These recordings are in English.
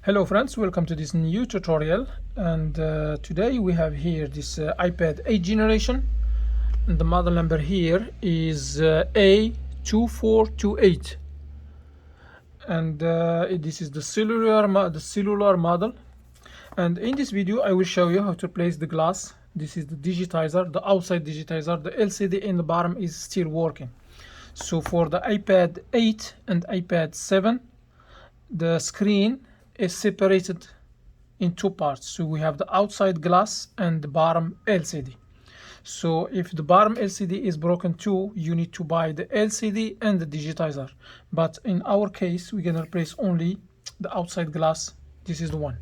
Hello friends, welcome to this new tutorial, and today we have here this iPad 8 generation, and the model number here is A2428, and this is the cellular model. And in this video I will show you how to place the glass. This is the digitizer, the outside digitizer. The LCD in the bottom is still working. So for the iPad 8 and iPad 7, the screen is separated in two parts. So we have the outside glass and the bottom LCD. So if the bottom LCD is broken too, you need to buy the LCD and the digitizer. But in our case, we're gonna replace only the outside glass. This is the one,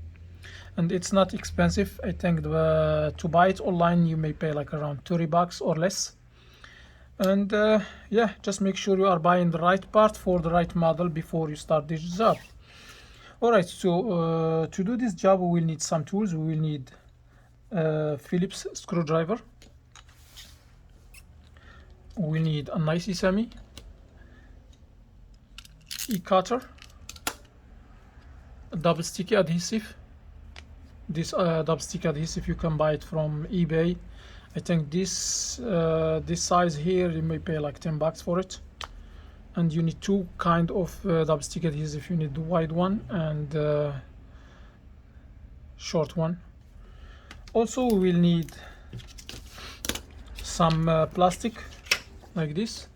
and it's not expensive. I think to buy it online you may pay like around $30 or less. And yeah, just make sure you are buying the right part for the right model before you start this job. Alright, so to do this job we will need some tools. We will need Phillips screwdriver. We need a nice semi, e-cutter, a double sticky adhesive. This double sticky adhesive you can buy it from eBay. I think this size here you may pay like $10 for it. And you need two kind of double stick adhesive. You need the wide one and short one. Also we will need some plastic like this.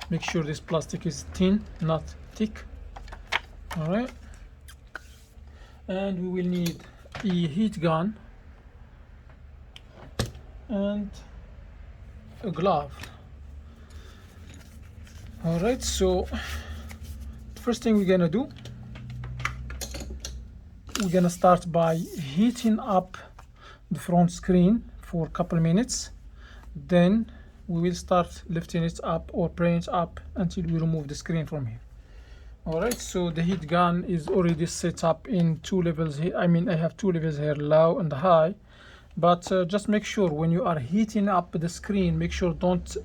Make sure this plastic is thin, not thick. All right, and we will need a heat gun and a glove. All right, so first thing we're gonna do, we're gonna start by heating up the front screen for a couple minutes. Then we will start lifting it up or praying it up until we remove the screen from here. All right, so the heat gun is already set up in two levels here. I mean, I have two levels here, low and high. But just make sure when you are heating up the screen, make sure don't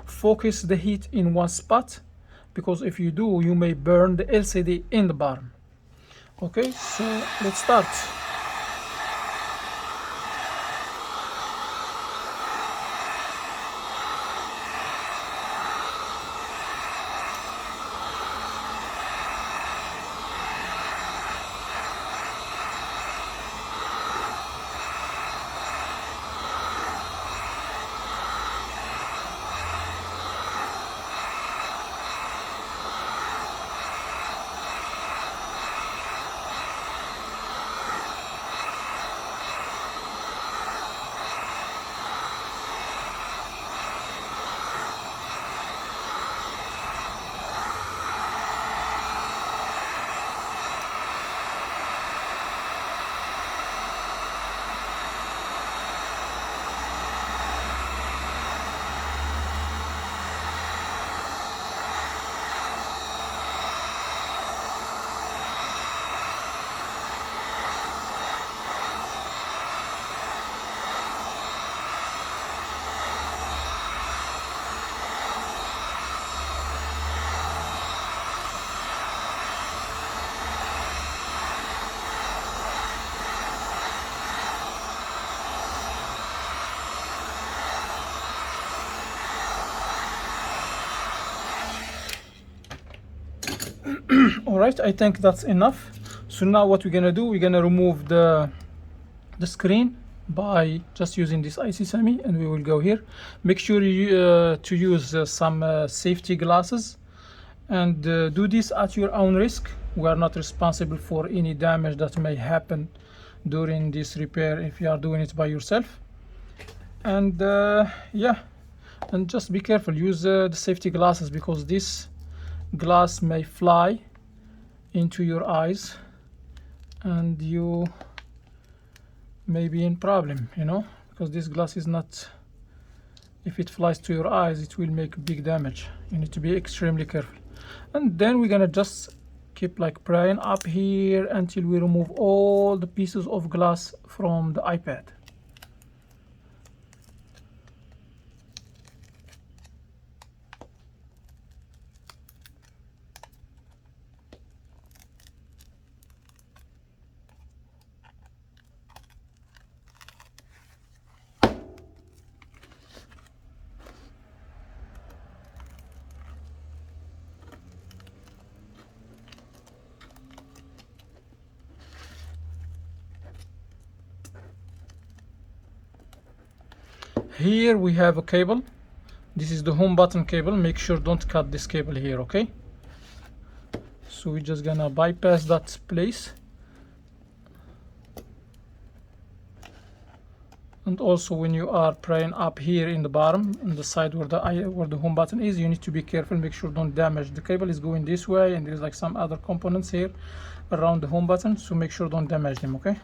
focus the heat in one spot, because if you do, you may burn the LCD in the bottom. Okay, so let's start. All right, I think that's enough. So now what we're gonna do, we're gonna remove the screen by just using this IC semi, and we will go here. Make sure you to use some safety glasses, and do this at your own risk. We are not responsible for any damage that may happen during this repair if you are doing it by yourself. And yeah, and just be careful, use the safety glasses, because this glass may fly into your eyes and you may be in problem, you know, because this glass is not, if it flies to your eyes it will make big damage. You need to be extremely careful. And then we're gonna just keep like prying up here until we remove all the pieces of glass from the iPad. Here we have a cable. This is the home button cable. Make sure don't cut this cable here, okay? So we're just gonna bypass that place. And also when you are prying up here in the bottom, on the side where the home button is, you need to be careful. Make sure don't damage. The cable is going this way, and there's like some other components here around the home button, so make sure don't damage them, okay?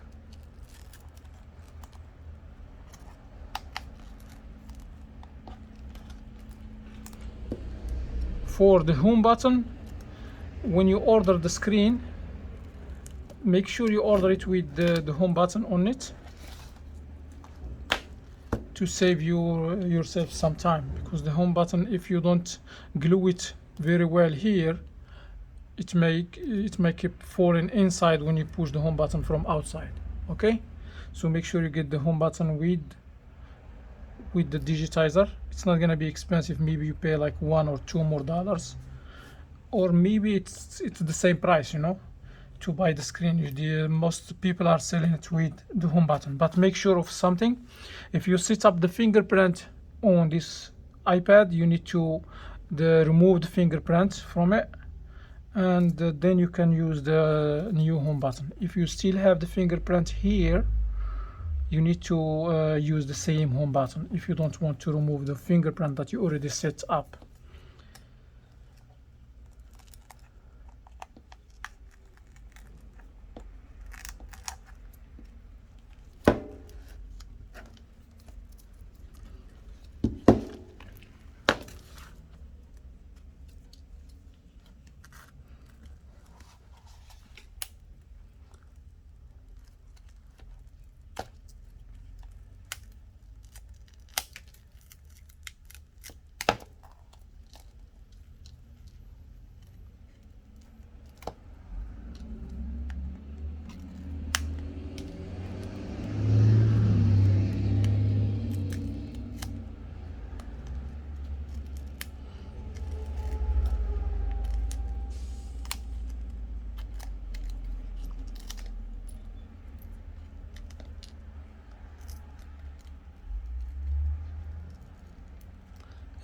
For the home button, when you order the screen, make sure you order it with the home button on it, to save yourself some time, because the home button, if you don't glue it very well here, it may keep falling inside when you push the home button from outside, okay? So make sure you get the home button with the digitizer. It's not gonna be expensive. Maybe you pay like $1 or $2 more, or maybe it's the same price, you know, to buy the screen. Most people are selling it with the home button. But make sure of something: if you set up the fingerprint on this iPad, you need to remove the fingerprint from it, and then you can use the new home button. If you still have the fingerprint here, you need to use the same home button if you don't want to remove the fingerprint that you already set up.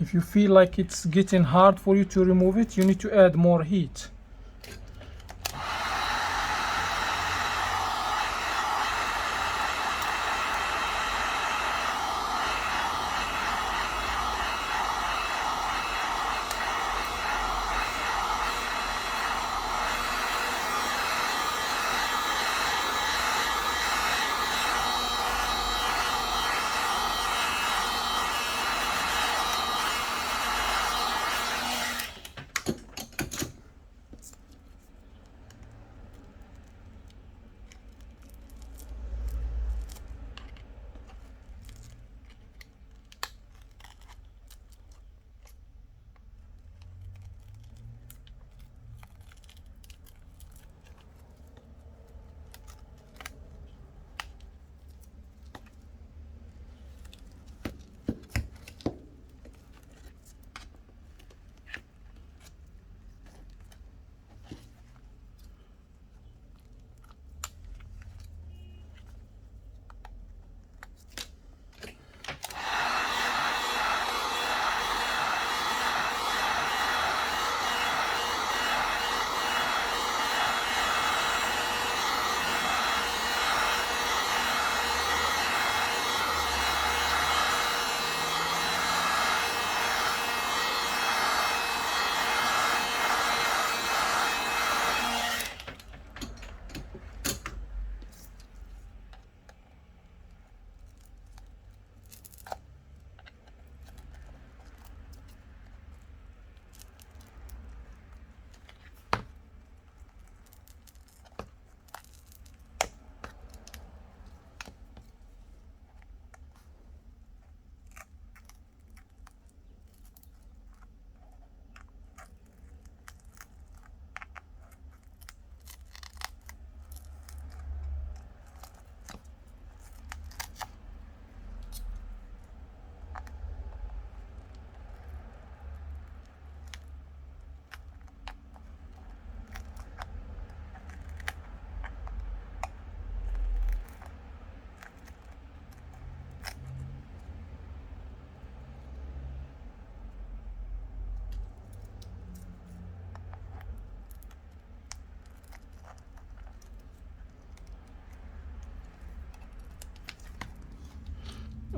If you feel like it's getting hard for you to remove it, you need to add more heat.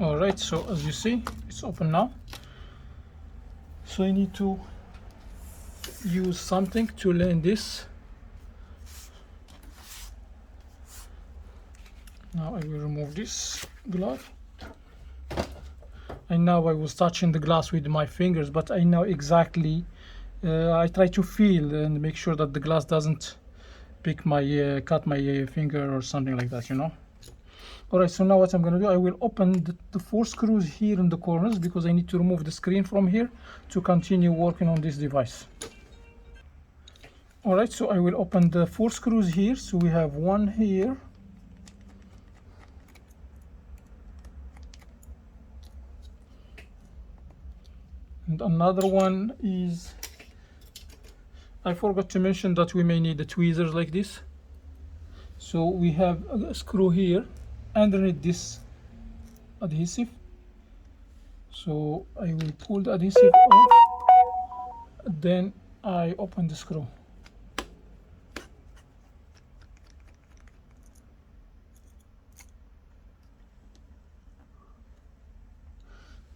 All right, so as you see, it's open now. So I need to use something to land this. Now I will remove this glove. And now I was touching the glass with my fingers, but I know exactly. I try to feel and make sure that the glass doesn't pick my cut my finger or something like that, you know. Alright, so now what I'm going to do, I will open the 4 screws here in the corners because I need to remove the screen from here to continue working on this device. Alright, so I will open the 4 screws here. So we have one here, and another one is, I forgot to mention that we may need the tweezers like this. So we have a screw here underneath this adhesive. So I will pull the adhesive off, then I open the screw.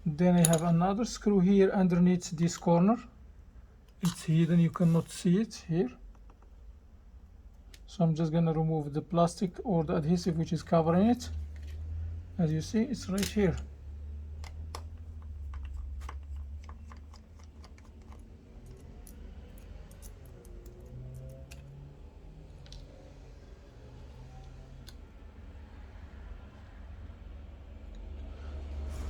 Then I have another screw here underneath this corner. It's hidden, you cannot see it here. So I'm just gonna remove the plastic or the adhesive which is covering it. As you see, it's right here.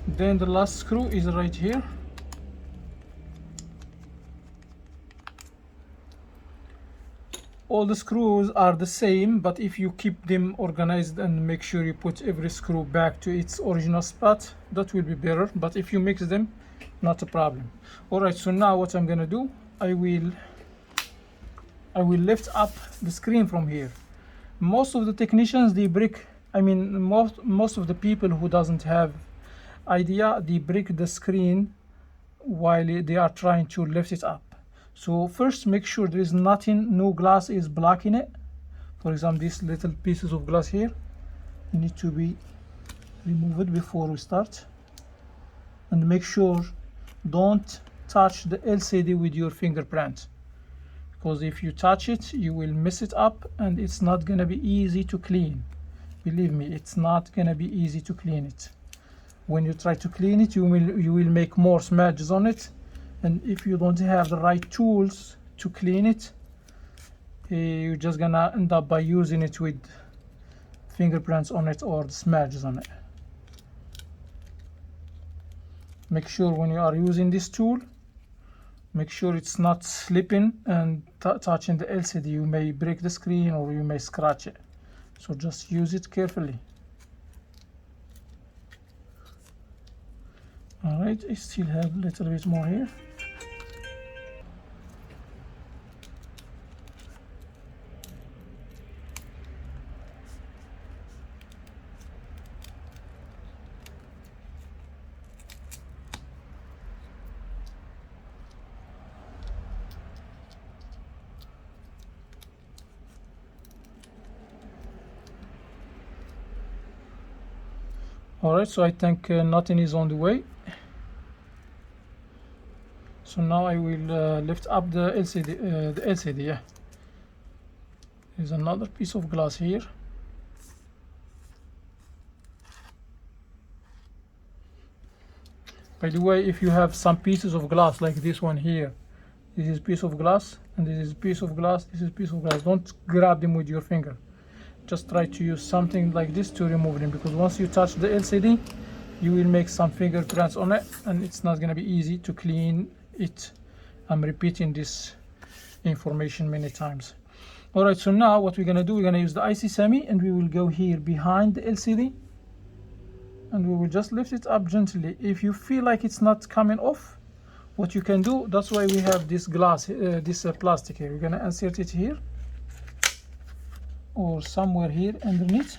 Then the last screw is right here. All the screws are the same, but if you keep them organized and make sure you put every screw back to its original spot, that will be better. But if you mix them, not a problem. Alright, so now what I'm gonna do, I will lift up the screen from here. Most of the technicians, they break, I mean most of the people who doesn't have idea, they break the screen while they are trying to lift it up. So first make sure there is nothing, no glass is blocking it. For example, these little pieces of glass here need to be removed before we start. And make sure don't touch the LCD with your fingerprint, because if you touch it you will mess it up and it's not gonna be easy to clean. Believe me, it's not gonna be easy to clean it. When you try to clean it, you will make more smudges on it, and if you don't have the right tools to clean it, you're just gonna end up by using it with fingerprints on it or the smudges on it. Make sure when you are using this tool, make sure it's not slipping and touching the LCD. You may break the screen or you may scratch it, so just use it carefully. Alright, I still have a little bit more here. Alright, so I think nothing is on the way. So now I will lift up the LCD, yeah. There's another piece of glass here. By the way, if you have some pieces of glass like this one here, this is a piece of glass, and this is a piece of glass, this is a piece of glass, don't grab them with your finger. Just try to use something like this to remove them, because once you touch the LCD, you will make some fingerprints on it, and it's not going to be easy to clean it. I'm repeating this information many times. Alright, so now what we're going to do, we're going to use the IC semi, and we will go here behind the LCD, and we will just lift it up gently. If you feel like it's not coming off, what you can do, that's why we have this glass, this plastic here. We're going to insert it here or somewhere here underneath,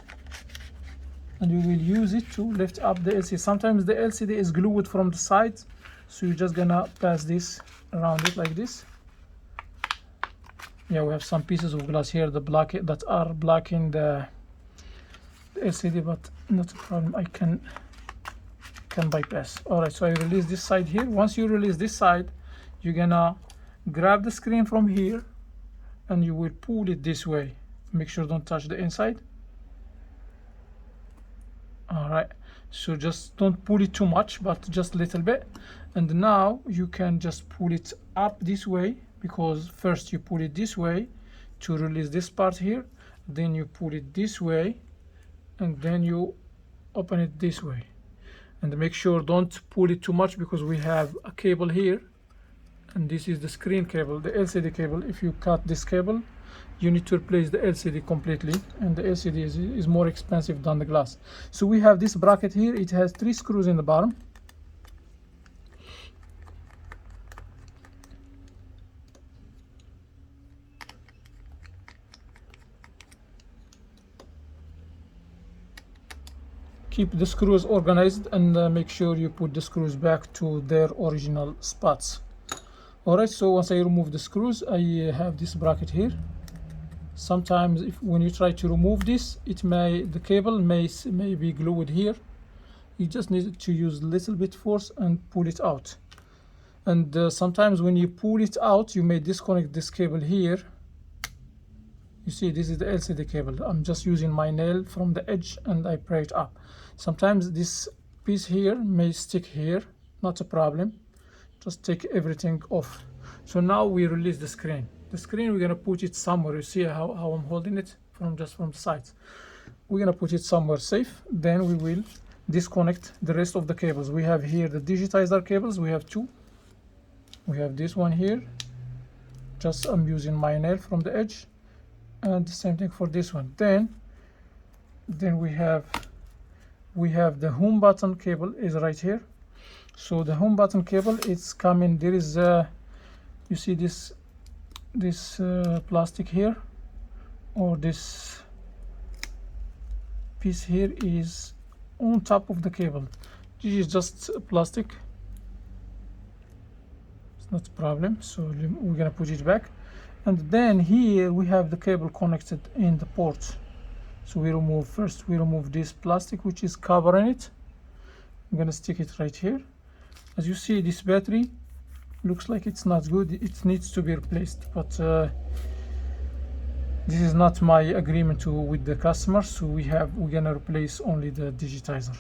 and we will use it to lift up the LCD. Sometimes the LCD is glued from the side, so you're just gonna pass this around it like this. Yeah, we have some pieces of glass here that are blocking the LCD, but not a problem. I can can bypass. All right, so I release this side here. Once you release this side, you're gonna grab the screen from here and you will pull it this way. Make sure don't touch the inside. All right, so just don't pull it too much, but just a little bit. And now you can just pull it up this way, because first you pull it this way to release this part here, then you pull it this way, and then you open it this way. And make sure don't pull it too much, because we have a cable here, and this is the screen cable, the LCD cable. If you cut this cable, you need to replace the LCD completely, and the LCD is more expensive than the glass. So we have this bracket here. It has 3 screws in the bottom. Keep the screws organized and make sure you put the screws back to their original spots. Alright, so once I remove the screws, I have this bracket here. Sometimes when you try to remove this, the cable may be glued here. You just need to use a little bit force and pull it out. And sometimes when you pull it out, you may disconnect this cable here. You see, this is the LCD cable. I'm just using my nail from the edge and I pry it up. Sometimes this piece here may stick here, not a problem. Just take everything off. So now we release the screen. The screen, we're gonna put it somewhere. You see how I'm holding it from the sides. We're gonna put it somewhere safe. Then we will disconnect the rest of the cables. We have here the digitizer cables. We have 2. We have this one here. Just I'm using my nail from the edge. And the same thing for this one. Then we have the home button cable is right here. So the home button cable, it's coming. There is you see this plastic here, or this piece here is on top of the cable. This is just plastic. It's not a problem. So we're gonna put it back. And then here we have the cable connected in the port. So we remove this plastic which is covering it. I'm gonna stick it right here. As you see, this battery looks like it's not good. It needs to be replaced, but this is not my agreement with the customer. So we're gonna replace only the digitizer.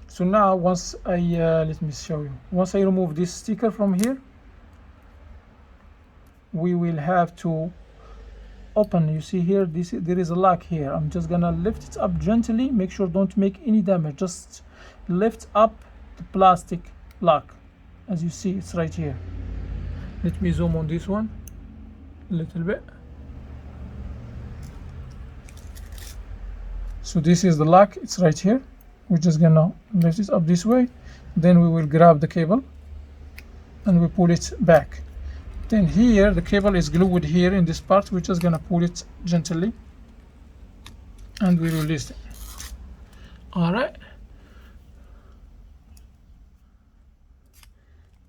So now once I let me show you. Once I remove this sticker from here, we will have to open. You see here, there is a lock here. I'm just gonna lift it up gently. Make sure don't make any damage. Just lift up the plastic lock. As you see, it's right here. Let me zoom on this one a little bit. So this is the lock. It's right here. We're just gonna lift it up this way. Then we will grab the cable and we pull it back. Then here the cable is glued here in this part. We're just gonna pull it gently and we release it. All right.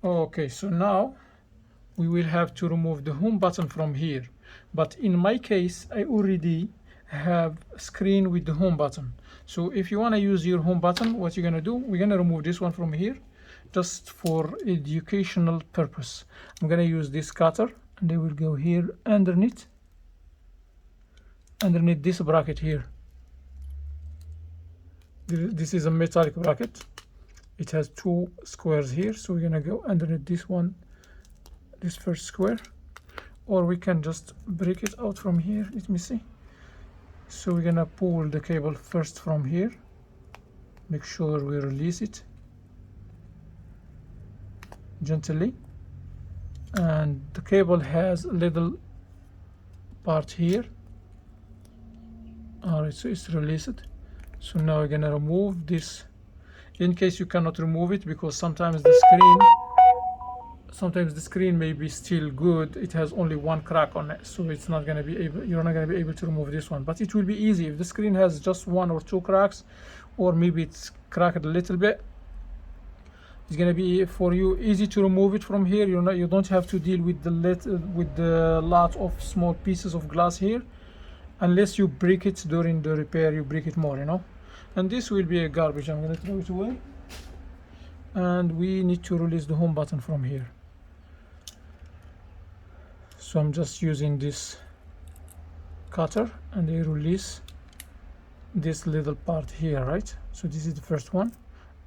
Okay, so now we will have to remove the home button from here. But in my case, I already have a screen with the home button. So if you want to use your home button, what you're gonna do, we're gonna remove this one from here just for educational purpose. I'm gonna use this cutter and they will go here underneath this bracket here. This is a metallic bracket. It has 2 squares here, so we're gonna go underneath this one, this first square, or we can just break it out from here. Let me see. So we're gonna pull the cable first from here. Make sure we release it gently, and the cable has a little part here. All right, so it's released. So now we're gonna remove this. In case you cannot remove it, because sometimes the screen may be still good, it has only 1 crack on it, so it's not gonna be able, you're not gonna be able to remove this one. But it will be easy if the screen has just 1 or 2 cracks, or maybe it's cracked a little bit. It's gonna be for you easy to remove it from here. You don't have to deal with the lot of small pieces of glass here, unless you break it during the repair. You break it more, And this will be a garbage. I'm gonna throw it away. and we need to release the home button from here. So I'm just using this cutter and I release this little part here, right? So this is the first one,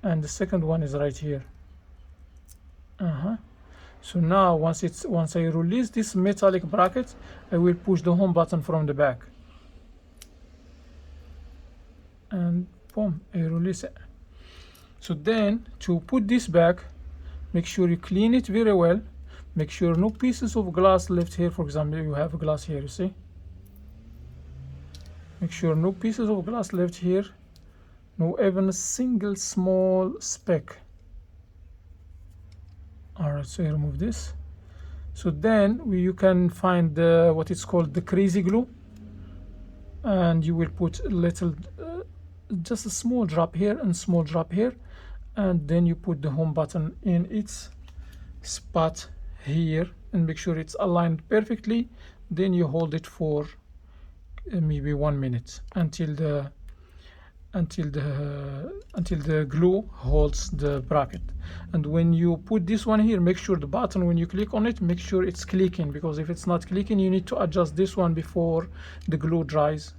and the second one is right here. So now once I release this metallic bracket, I will push the home button from the back, and boom, I release it. So then to put this back, make sure you clean it very well. Make sure no pieces of glass left here. For example, you have a glass here, you see? Make sure no pieces of glass left here, no even a single small speck. Alright, so I remove this. So then you can find what is called the crazy glue, and you will put a little, just a small drop here and small drop here, and then you put the home button in its spot here and make sure it's aligned perfectly. Then you hold it for maybe 1 minute until the glue holds the bracket. And when you put this one here, make sure the button, when you click on it, make sure it's clicking, because if it's not clicking, you need to adjust this one before the glue dries,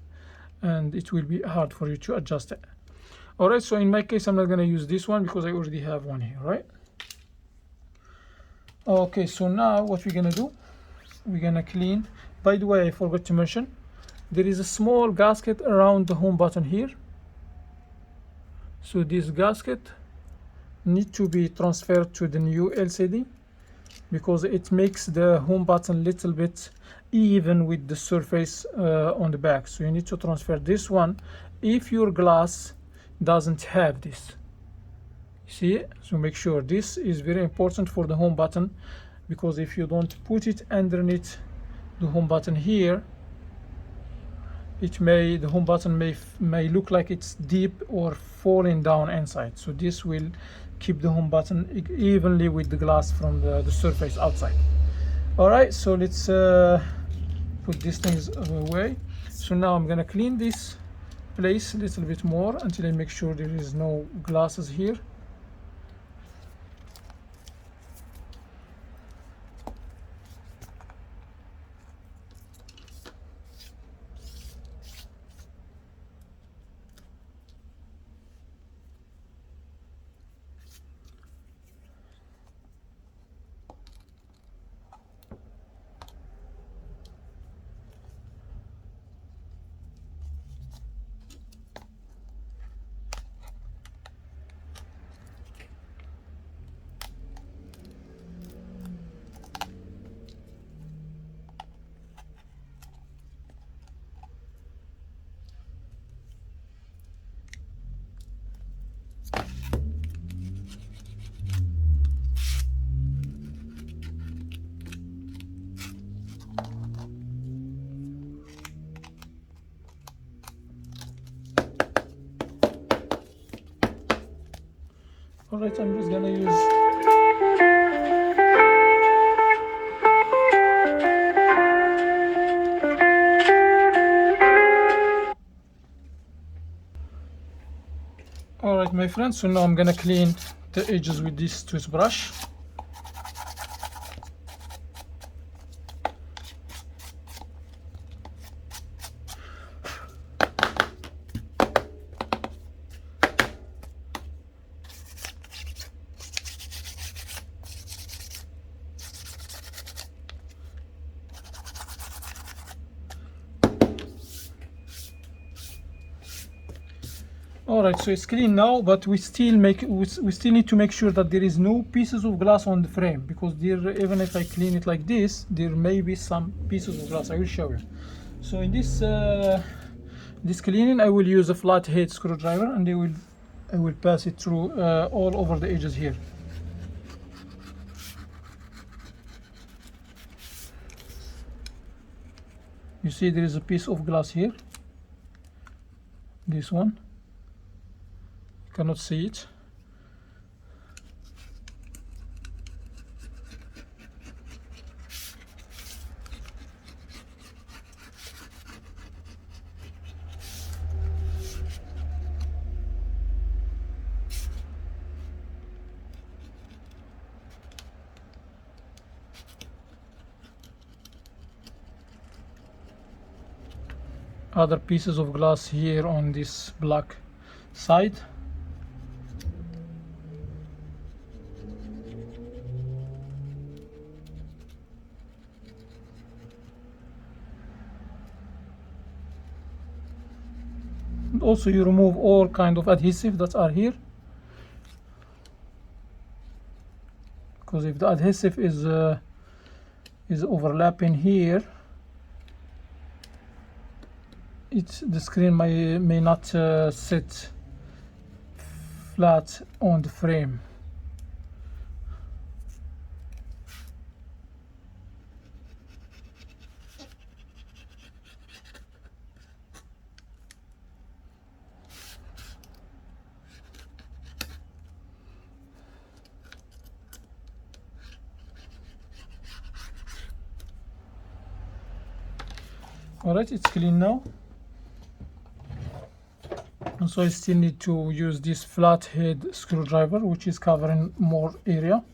and it will be hard for you to adjust it. All right, so in my case, I'm not going to use this one because I already have one here, right? Okay, so now what we're going to do, we're going to clean. By the way, I forgot to mention, there is a small gasket around the home button here. So this gasket needs to be transferred to the new LCD, because it makes the home button a little bit even with the surface on the back. So you need to transfer this one if your glass doesn't have this. See, so make sure this is very important for the home button, because if you don't put it underneath the home button here, the home button may look like it's deep or falling down inside. So this will keep the home button evenly with the glass from the surface outside. All right, so let's put these things away. So now I'm gonna clean this place a little bit more until I make sure there is no glasses here. All right, I'm just gonna use all right, my friends, so now I'm gonna clean the edges with this toothbrush. All right, so it's clean now, but we still need to make sure that there is no pieces of glass on the frame, because there, even if I clean it like this, there may be some pieces of glass. I will show you. So in this this cleaning, I will use a flathead screwdriver, and I will pass it through all over the edges here. You see there is a piece of glass here, this one. Cannot see it. other pieces of glass here on this black side. And also you remove all kind of adhesive that are here, because if the adhesive is overlapping here, the screen may not sit flat on the frame. Alright, it's clean now. And so I still need to use this flathead screwdriver, which is covering more area.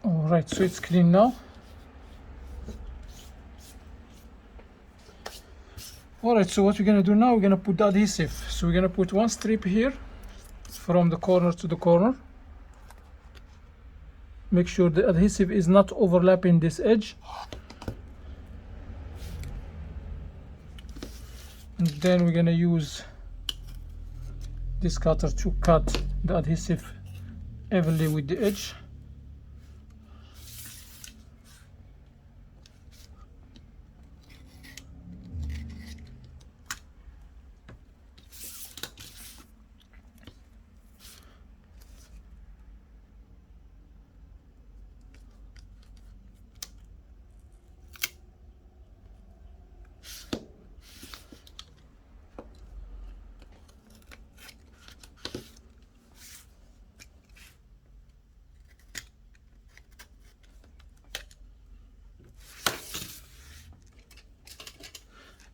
Alright, so it's clean now. Alright, so what we're gonna do now, we're gonna put the adhesive. So we're gonna put one strip here from the corner to the corner. Make sure the adhesive is not overlapping this edge. And then we're gonna use this cutter to cut the adhesive evenly with the edge.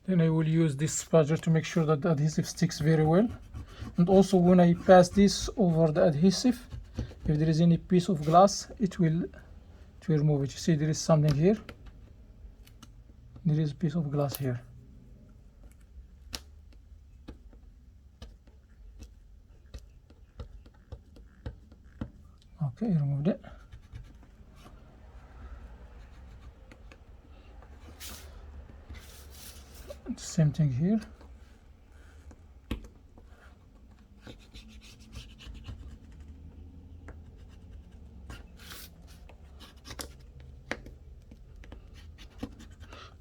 Then I will use this spatula to make sure that the adhesive sticks very well. And also when I pass this over the adhesive, if there is any piece of glass, it will remove it. You see there is something here. There is a piece of glass here. Okay, I removed it. Same thing here.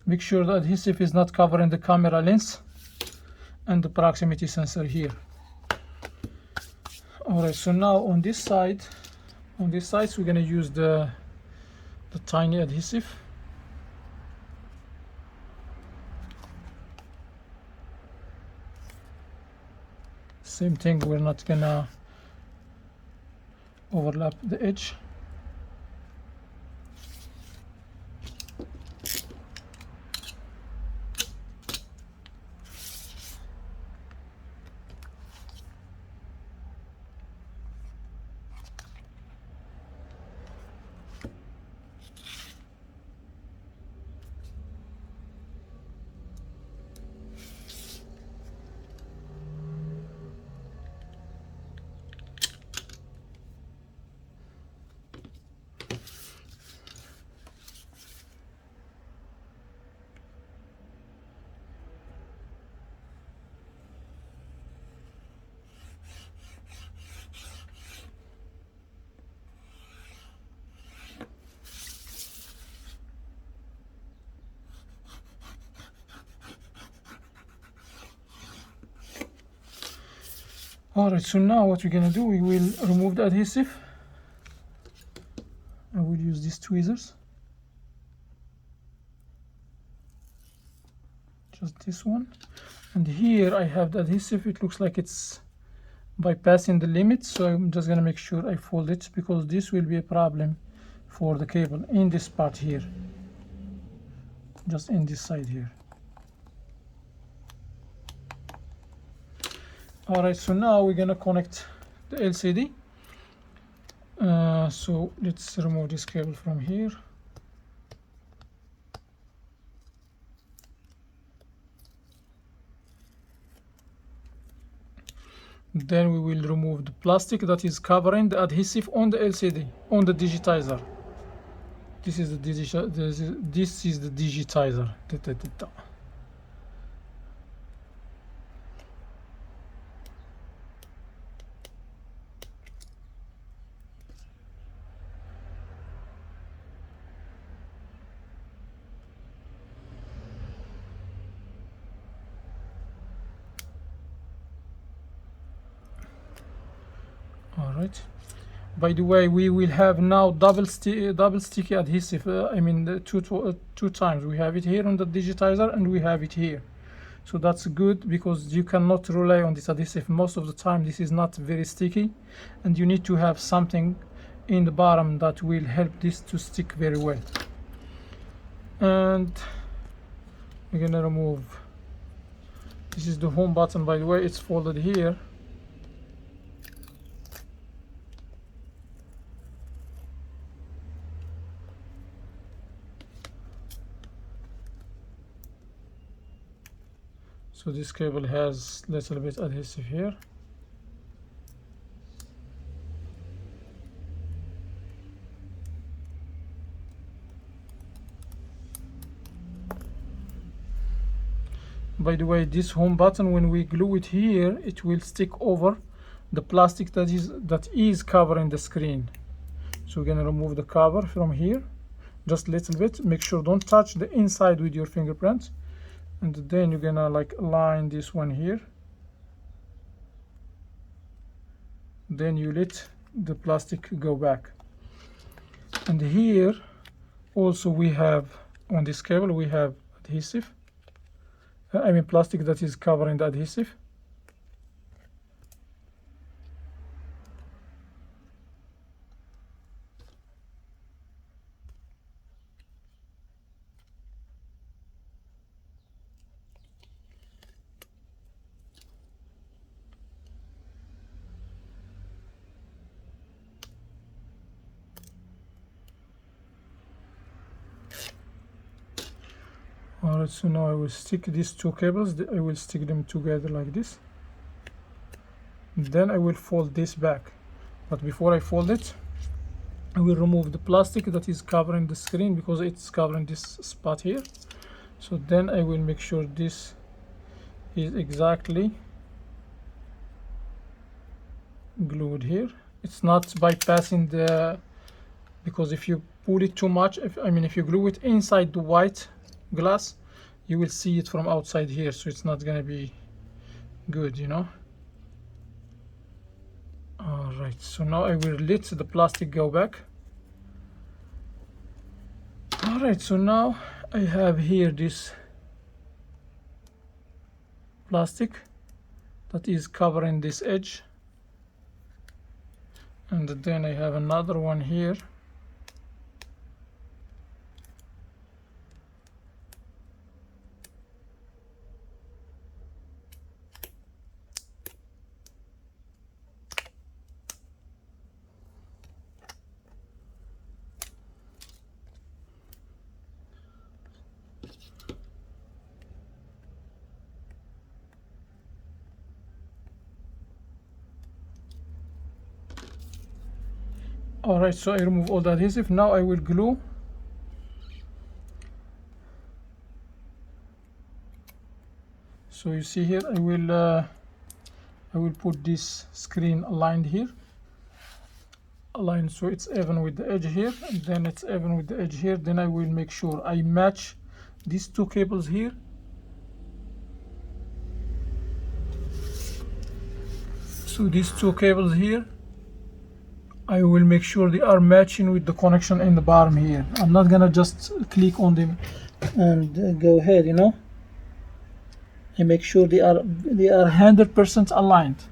Make sure the adhesive is not covering the camera lens and the proximity sensor here. Alright, so now on this side we're going to use the tiny adhesive. Same thing, we're not gonna overlap the edge. Alright, so now what we're gonna do, we will remove the adhesive. I will use these tweezers, just this one, and here I have the adhesive. It looks like it's bypassing the limit, so I'm just gonna make sure I fold it, because this will be a problem for the cable in this part here, just in this side here. Alright, so now we're gonna connect the LCD. So let's remove this cable from here. Then we will remove the plastic that is covering the adhesive on the LCD, on the digitizer. This is the digitizer. Alright. By the way, we will have now double sticky adhesive. I mean, the two times. We have it here on the digitizer and we have it here. So that's good, because you cannot rely on this adhesive. Most of the time this is not very sticky, and you need to have something in the bottom that will help this to stick very well. And we're gonna remove, this is the home button, by the way, it's folded here. So this cable has little bit adhesive here. By the way, this home button, when we glue it here, it will stick over the plastic that is covering the screen. So we're gonna remove the cover from here, just a little bit. Make sure don't touch the inside with your fingerprint. And then you're gonna like align this one here. Then you let the plastic go back. And here also we have, on this cable, we have adhesive. I mean plastic that is covering the adhesive. Alright, so now I will stick these two cables, I will stick them together like this. Then I will fold this back. But before I fold it, I will remove the plastic that is covering the screen, because it's covering this spot here. So then I will make sure this is exactly glued here. It's not bypassing the, because if you pull it too much, if you glue it inside the white glass, you will see it from outside here, so it's not gonna be good, you know. Alright, so now I will let the plastic go back. Alright, so now I have here this plastic that is covering this edge, and then I have another one here. Alright, so I remove all the adhesive. Now I will glue. So you see here, I will put this screen aligned here, aligned so it's even with the edge here, and then it's even with the edge here. Then I will make sure I match these two cables here. So these two cables here, I will make sure they are matching with the connection in the bottom here. I'm not gonna just click on them and go ahead, you know. I make sure they are 100% aligned.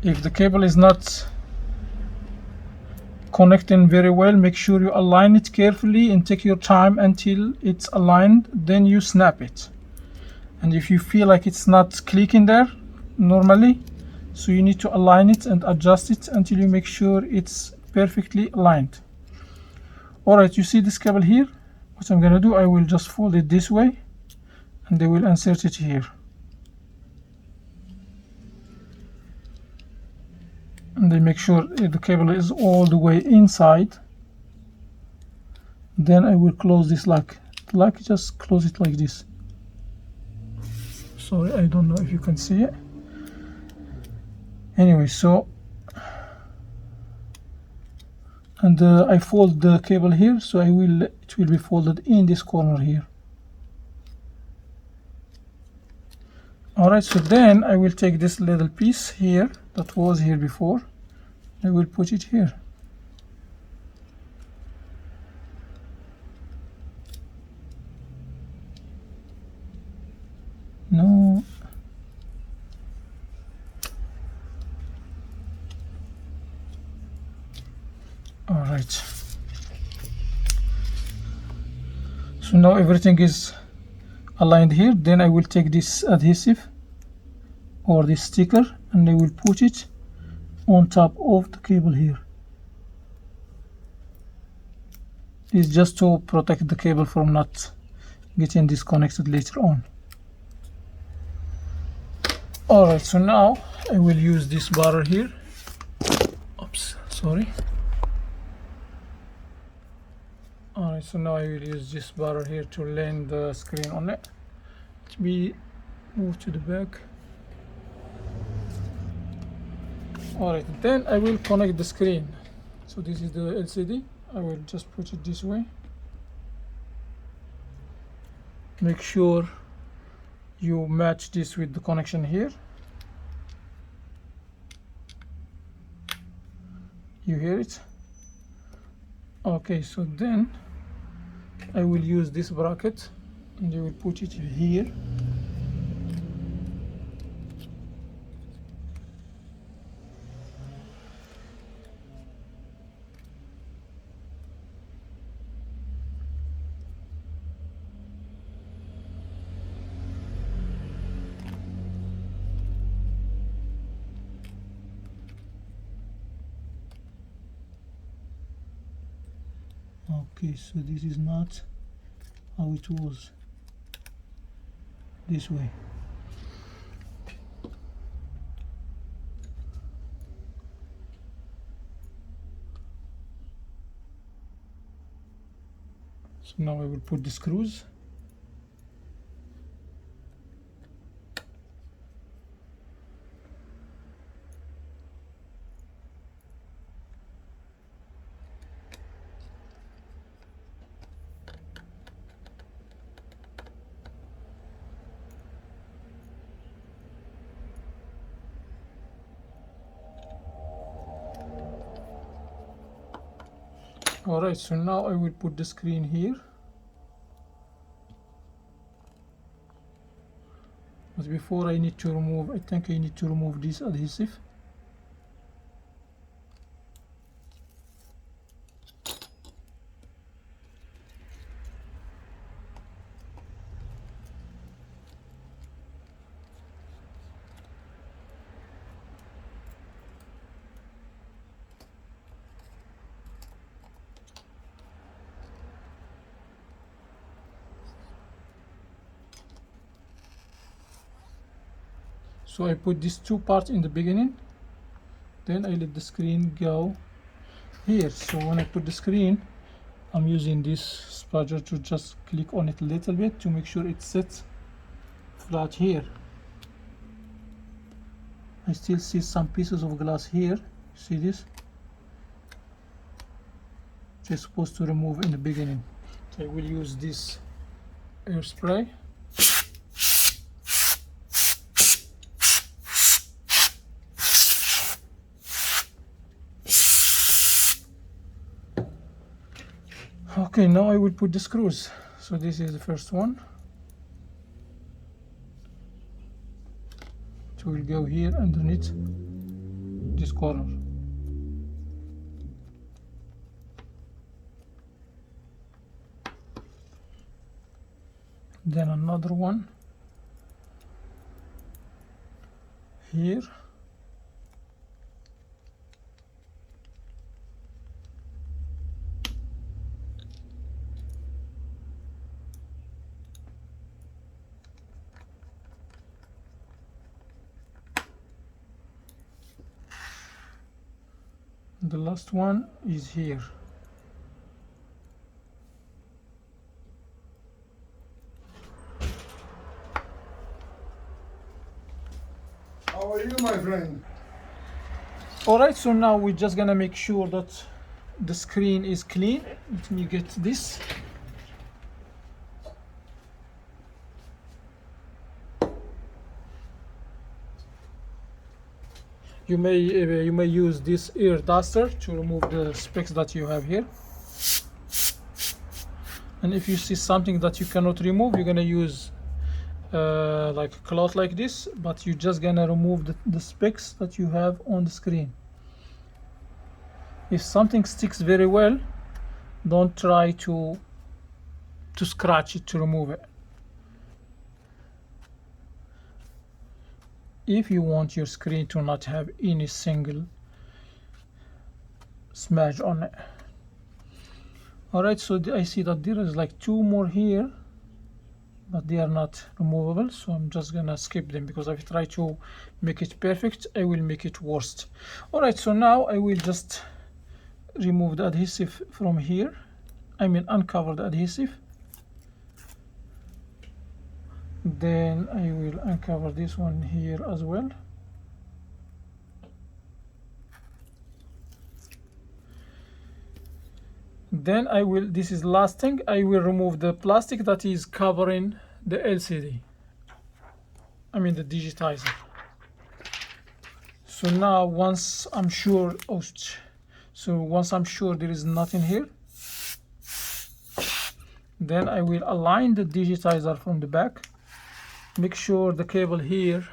If the cable is not connecting very well, make sure you align it carefully and take your time until it's aligned, then you snap it. And if you feel like it's not clicking there normally, so you need to align it and adjust it until you make sure it's perfectly aligned. Alright, you see this cable here? What I'm gonna do, I will just fold it this way and I will insert it here. And I make sure the cable is all the way inside. Then I will close this like just close it like this. Sorry, I don't know if you can see it. Anyway, so and I fold the cable here, so it will be folded in this corner here. Alright, so then I will take this little piece here that was here before. I will put it here. No. Alright. So now everything is aligned here. Then I will take this adhesive or this sticker and I will put it on top of the cable here. It's just to protect the cable from not getting disconnected later on. Alright, so now I will use this bar here. Oops, sorry. Alright, so now I will use this bar here to land the screen on it. Let me move to the back. Alright, then I will connect the screen. So this is the LCD. I will just put it this way. Make sure you match this with the connection here. You hear it? Okay, so then I will use this bracket and I will put it here. Okay, so this is not how it was. This way. So now I will put the screws. Alright, so now I will put the screen here. But before I need to remove, I think I need to remove this adhesive. So I put these two parts in the beginning, then I let the screen go here. So when I put the screen, I'm using this spudger to just click on it a little bit to make sure it sits flat here. I still see some pieces of glass here. See this? Which is supposed to remove in the beginning. So I will use this air spray. Okay, now I will put the screws. So this is the first one. It will go here underneath this corner. Then another one here. The last one is here. How are you, my friend? Alright, so now we're just gonna make sure that the screen is clean. Let me get this. You may use this ear duster to remove the specks that you have here. And if you see something that you cannot remove, you're gonna use like a cloth like this, but you're just gonna remove the specks that you have on the screen. If something sticks very well, don't try to scratch it to remove it. If you want your screen to not have any single smudge on it. Alright, so I see that there is like two more here, but they are not removable, so I'm just gonna skip them, because if I try to make it perfect, I will make it worse. Alright, so now I will just remove the adhesive from here. I mean uncover the adhesive. Then I will uncover this one here as well. Then I will, this is last thing, I will remove the plastic that is covering the LCD. I mean the digitizer. So now once I'm sure, once I'm sure there is nothing here, then I will align the digitizer from the back. Make sure the cable here,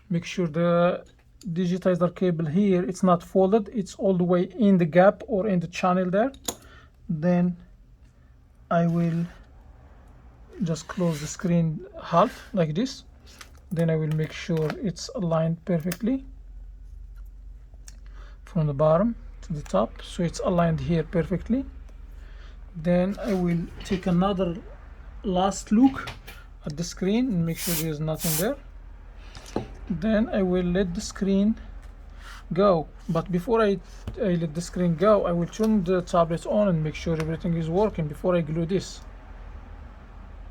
make sure the digitizer cable here, it's not folded, it's all the way in the gap or in the channel there. Then I will just close the screen half like this. Then I will make sure it's aligned perfectly from the bottom to the top, so it's aligned here perfectly. Then I will take another last look at the screen and make sure there's nothing there. Then I will let the screen go, but before I let the screen go, I will turn the tablet on and make sure everything is working before I glue this.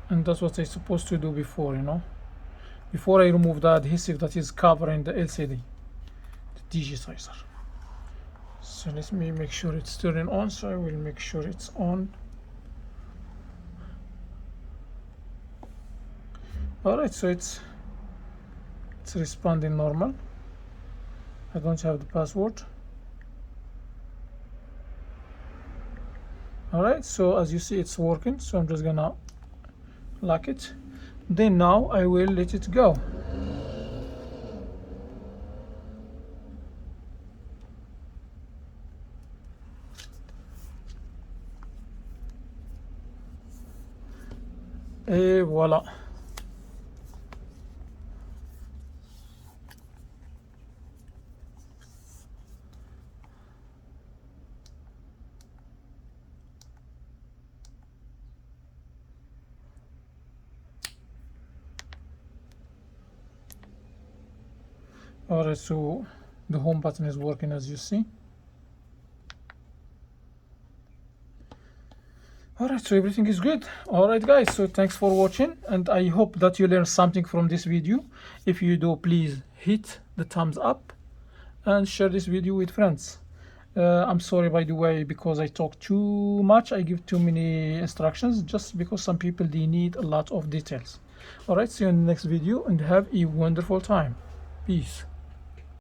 And that's what I'm supposed to do before, you know, before I remove the adhesive that is covering the LCD, the digitizer. So let me make sure it's turning on, so I will make sure it's on. Alright, so it's responding normal. I don't have the password. Alright, so as you see it's working, so I'm just gonna lock it. Then now I will let it go. Et voilà. Alright, so the home button is working as you see. Alright, so everything is good. Alright guys, so thanks for watching, and I hope that you learned something from this video. If you do, please hit the thumbs up and share this video with friends. I'm sorry, by the way, because I talk too much. I give too many instructions just because some people, they need a lot of details. Alright, see you in the next video and have a wonderful time. Peace.